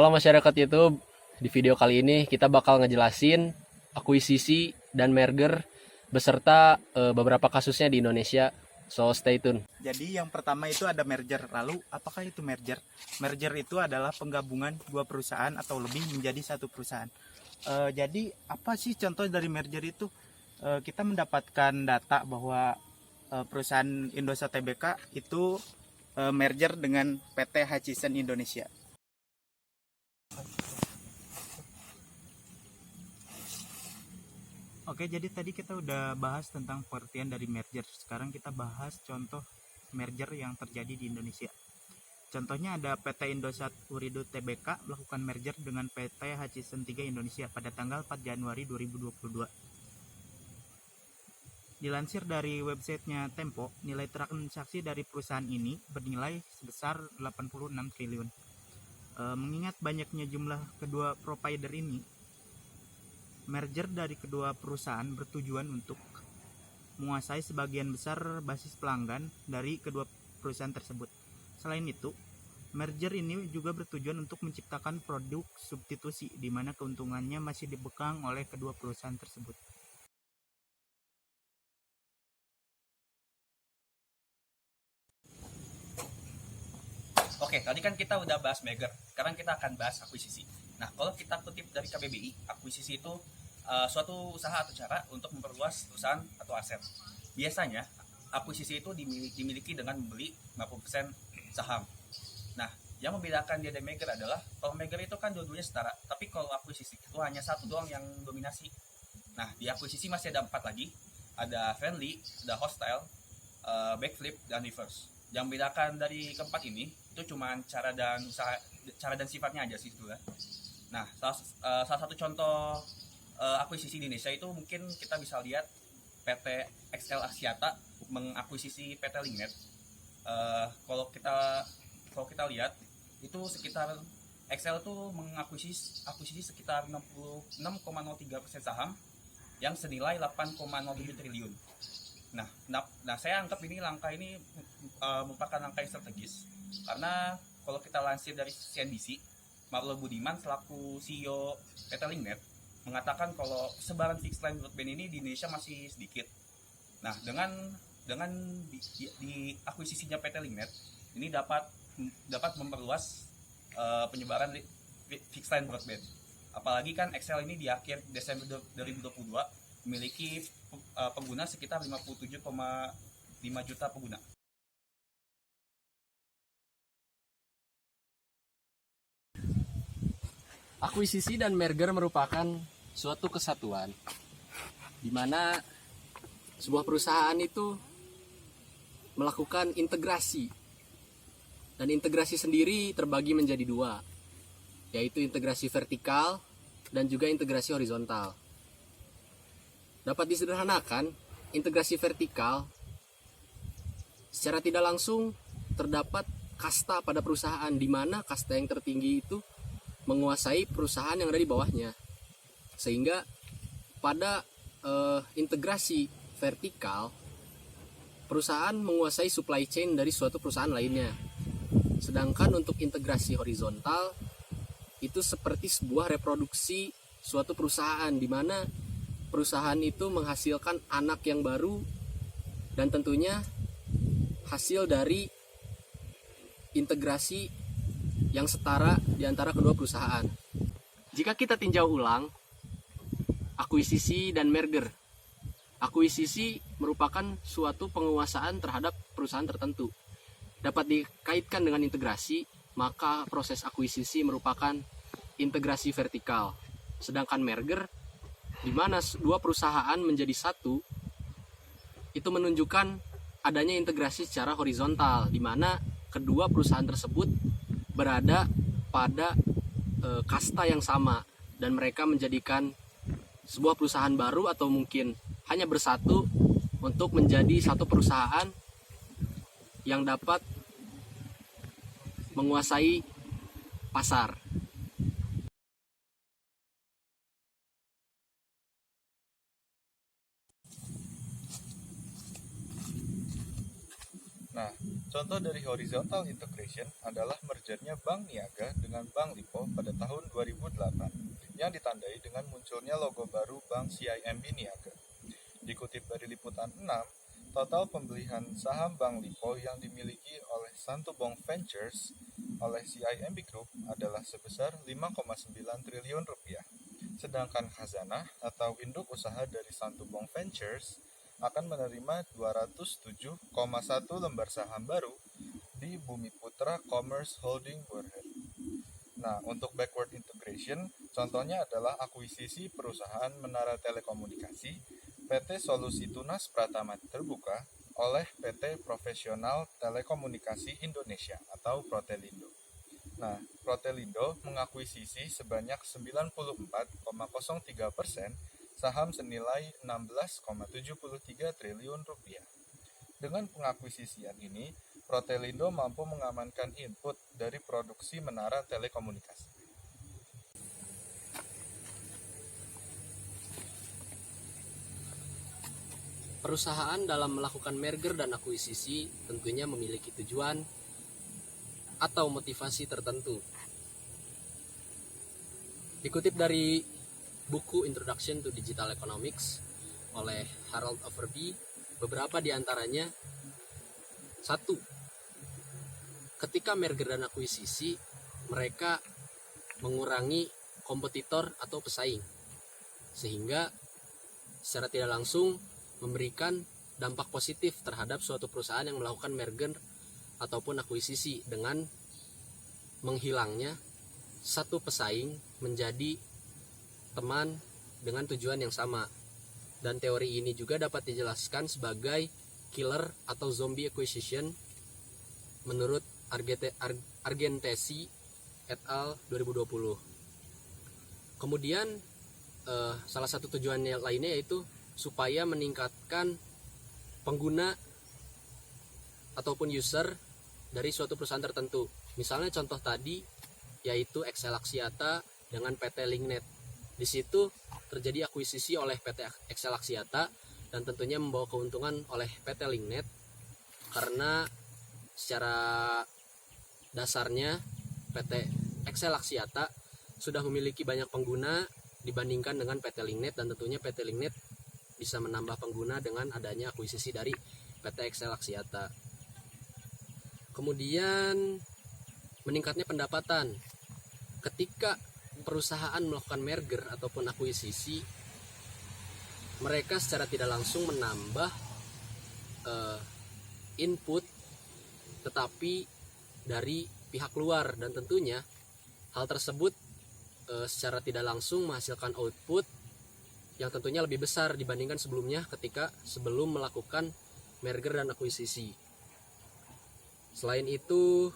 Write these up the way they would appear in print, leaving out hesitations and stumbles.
Halo masyarakat YouTube, di video kali ini kita bakal ngejelasin akuisisi dan merger beserta beberapa kasusnya di Indonesia. So stay tune. Jadi yang pertama itu ada merger. Lalu apakah itu merger? Merger itu adalah penggabungan dua perusahaan atau lebih menjadi satu perusahaan. Jadi apa sih contoh dari merger itu? Kita mendapatkan data bahwa perusahaan Indosat Tbk itu merger dengan PT Hutchison Indonesia. Oke, jadi tadi kita udah bahas tentang pengertian dari merger. Sekarang kita bahas contoh merger yang terjadi di Indonesia. Contohnya ada PT Indosat Ooredoo Tbk melakukan merger dengan PT Hutchison 3 Indonesia pada tanggal 4 Januari 2022. Dilansir dari websitenya Tempo, nilai transaksi dari perusahaan ini bernilai sebesar 86 triliun. Mengingat banyaknya jumlah kedua provider ini, merger dari kedua perusahaan bertujuan untuk menguasai sebagian besar basis pelanggan dari kedua perusahaan tersebut. Selain itu, merger ini juga bertujuan untuk menciptakan produk substitusi di mana keuntungannya masih dipegang oleh kedua perusahaan tersebut. Oke, tadi kan kita udah bahas merger. Sekarang kita akan bahas akuisisi. Nah, kalau kita kutip dari KBBI, akuisisi itu suatu usaha atau cara untuk memperluas perusahaan atau aset. Biasanya, akuisisi itu dimiliki dengan membeli 50% saham. Nah, yang membedakan dia dari merger adalah kalau merger itu kan dua-duanya setara, tapi kalau akuisisi itu hanya satu doang yang dominasi. Nah, di akuisisi masih ada 4 lagi. Ada friendly, ada hostile, backflip, dan reverse. Yang membedakan dari keempat ini itu cuma cara dan sifatnya aja sih itu ya. Nah, salah satu contoh akuisisi di Indonesia itu mungkin kita bisa lihat PT XL Axiata mengakuisisi PT Linknet. Kalau kita lihat itu sekitar XL itu mengakuisisi sekitar 66,03% saham yang senilai 8,07 triliun. Nah, saya anggap langkah ini merupakan langkah yang strategis karena kalau kita lansir dari CNBC, Marlo Budiman selaku CEO PT Linknet mengatakan kalau sebaran fixed line broadband ini di Indonesia masih sedikit. Nah, dengan di akuisisinya PT Linknet ini dapat memperluas penyebaran fixed line broadband. Apalagi kan XL ini di akhir Desember 2022 memiliki pengguna sekitar 57,5 juta pengguna. Akuisisi dan merger merupakan suatu kesatuan di mana sebuah perusahaan itu melakukan integrasi. Dan integrasi sendiri terbagi menjadi dua, yaitu integrasi vertikal dan juga integrasi horizontal. Dapat disederhanakan, integrasi vertikal secara tidak langsung terdapat kasta pada perusahaan, di mana kasta yang tertinggi itu menguasai perusahaan yang ada di bawahnya. Sehingga pada integrasi vertikal, perusahaan menguasai supply chain dari suatu perusahaan lainnya. Sedangkan untuk integrasi horizontal itu seperti sebuah reproduksi suatu perusahaan, di mana perusahaan itu menghasilkan anak yang baru dan tentunya hasil dari integrasi yang setara di antara kedua perusahaan. Jika kita tinjau ulang akuisisi dan merger, akuisisi merupakan suatu penguasaan terhadap perusahaan tertentu. Dapat dikaitkan dengan integrasi, maka proses akuisisi merupakan integrasi vertikal. Sedangkan merger, di mana dua perusahaan menjadi satu, itu menunjukkan adanya integrasi secara horizontal, di mana kedua perusahaan tersebut berada pada kasta yang sama dan mereka menjadikan sebuah perusahaan baru atau mungkin hanya bersatu untuk menjadi satu perusahaan yang dapat menguasai pasar. Nah, contoh Contoh dari horizontal integration adalah mergernya Bank Niaga dengan Bank Lipo pada tahun 2008 yang ditandai dengan munculnya logo baru Bank CIMB Niaga. Dikutip dari Liputan 6, total pembelian saham Bank Lipo yang dimiliki oleh Santubong Ventures oleh CIMB Group adalah sebesar 5,9 triliun rupiah. Sedangkan khazanah atau induk usaha dari Santubong Ventures akan menerima 207,1 lembar saham baru di Bumi Putra Commerce Holding Berhad. Nah, untuk backward integration, contohnya adalah akuisisi perusahaan menara telekomunikasi PT Solusi Tunas Pratama Terbuka oleh PT Profesional Telekomunikasi Indonesia atau Protelindo. Nah, Protelindo mengakuisisi sebanyak 94,03% saham senilai 16,73 triliun rupiah. Dengan pengakuisisian ini, Protelindo mampu mengamankan input dari produksi menara telekomunikasi. Perusahaan dalam melakukan merger dan akuisisi tentunya memiliki tujuan atau motivasi tertentu. Dikutip dari buku Introduction to Digital Economics oleh Harold Overby, beberapa di antaranya: 1. Ketika merger dan akuisisi, mereka mengurangi kompetitor atau pesaing, sehingga secara tidak langsung memberikan dampak positif terhadap suatu perusahaan yang melakukan merger ataupun akuisisi dengan menghilangnya satu pesaing menjadi teman dengan tujuan yang sama. Dan teori ini juga dapat dijelaskan sebagai killer atau zombie acquisition menurut Argentesi et al. 2020. Kemudian salah satu tujuannya lainnya yaitu supaya meningkatkan pengguna ataupun user dari suatu perusahaan tertentu. Misalnya contoh tadi yaitu Excel Axiata dengan PT Linknet. Di situ terjadi akuisisi oleh PT Excel Axiata dan tentunya membawa keuntungan oleh PT Linknet karena secara dasarnya PT Excel Axiata sudah memiliki banyak pengguna dibandingkan dengan PT Linknet, dan tentunya PT Linknet bisa menambah pengguna dengan adanya akuisisi dari PT Excel Axiata. Kemudian meningkatnya pendapatan. Ketika perusahaan melakukan merger ataupun akuisisi, mereka secara tidak langsung menambah input tetapi dari pihak luar, dan tentunya hal tersebut secara tidak langsung menghasilkan output yang tentunya lebih besar dibandingkan sebelumnya ketika sebelum melakukan merger dan akuisisi. Selain itu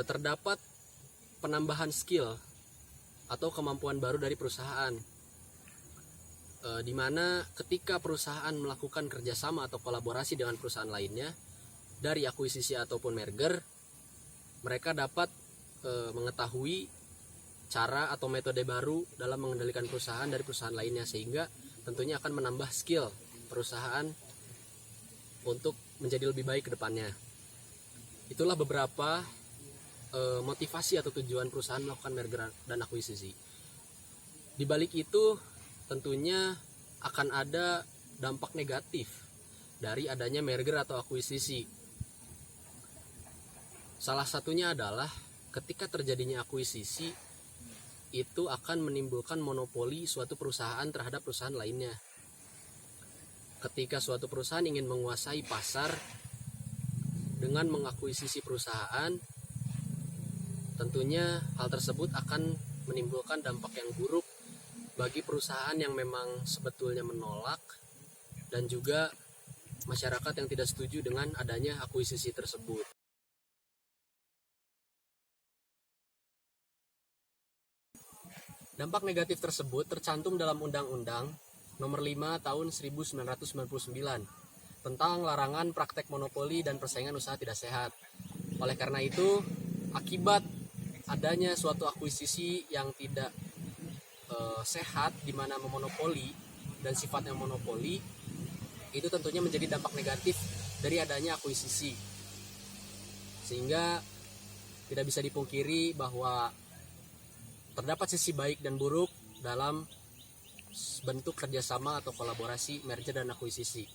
terdapat penambahan skill atau kemampuan baru dari perusahaan, di mana ketika perusahaan melakukan kerjasama atau kolaborasi dengan perusahaan lainnya dari akuisisi ataupun merger, mereka dapat mengetahui cara atau metode baru dalam mengendalikan perusahaan dari perusahaan lainnya, sehingga tentunya akan menambah skill perusahaan untuk menjadi lebih baik ke depannya. Itulah beberapa motivasi atau tujuan perusahaan melakukan merger dan akuisisi. Di balik itu tentunya akan ada dampak negatif dari adanya merger atau akuisisi. Salah satunya adalah ketika terjadinya akuisisi itu akan menimbulkan monopoli suatu perusahaan terhadap perusahaan lainnya. Ketika suatu perusahaan ingin menguasai pasar dengan mengakuisisi perusahaan, tentunya hal tersebut akan menimbulkan dampak yang buruk bagi perusahaan yang memang sebetulnya menolak, dan juga masyarakat yang tidak setuju dengan adanya akuisisi tersebut. Dampak negatif tersebut tercantum dalam Undang-Undang Nomor 5 Tahun 1999 tentang larangan praktek monopoli dan persaingan usaha tidak sehat. Oleh karena itu, akibat adanya suatu akuisisi yang tidak sehat, di mana memonopoli dan sifatnya monopoli, itu tentunya menjadi dampak negatif dari adanya akuisisi. Sehingga tidak bisa dipungkiri bahwa terdapat sisi baik dan buruk dalam bentuk kerjasama atau kolaborasi merger dan akuisisi.